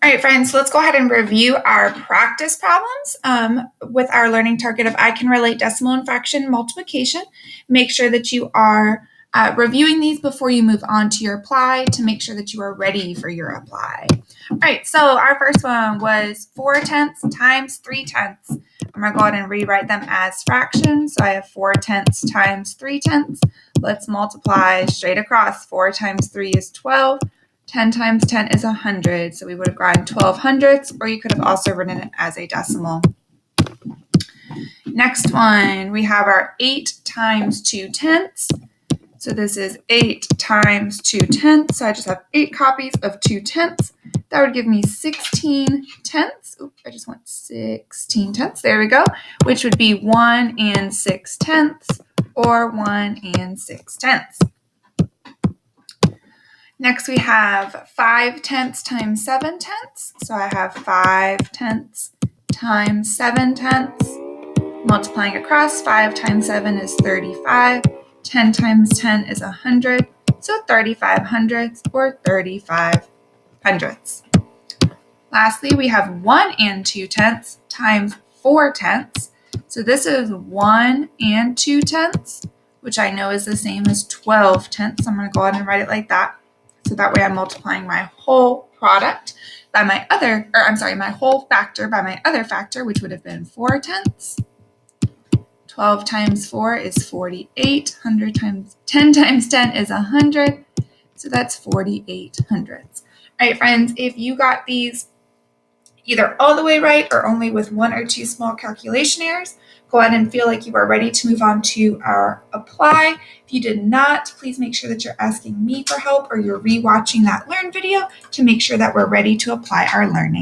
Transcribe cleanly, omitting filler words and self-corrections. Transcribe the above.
All right, friends, so let's go ahead and review our practice problems with our learning target of I can relate decimal and fraction multiplication. Make sure that you are reviewing these before you move on to your apply to make sure that you are ready for your apply. All right, so our first one was 4/10 times 3/10. I'm going to go ahead and rewrite them as fractions. So I have 4/10 times 3/10. Let's multiply straight across. 4 times 3 is 12. 10 times 10 is 100, so we would have gotten 12 hundredths, or you could have also written it as a decimal. Next one, we have our 8 times 2/10. So this is 8 times 2/10. So I just have 8 copies of 2/10. That would give me 16/10. Oops, I just want 16/10. There we go, which would be 1 6/10, or 1 6/10. Next, we have 5/10 times 7/10. So I have 5/10 times 7/10. Multiplying across, 5 times 7 is 35. 10 times 10 is 100. So 35 hundredths, or 35 hundredths. Lastly, we have 1 2/10 times 4/10. So this is 1 2/10, which I know is the same as 12/10. I'm going to go ahead and write it like that. So that way I'm multiplying my whole product by my whole factor by my other factor, which would have been 4/10. 12 times 4 is 48. 10 times 10 is 100. So that's 48 hundredths. All right, friends, if you got these either all the way right or only with 1 or 2 small calculation errors, go ahead and feel like you are ready to move on to our apply. If you did not, please make sure that you're asking me for help or you're rewatching that learn video to make sure that we're ready to apply our learning.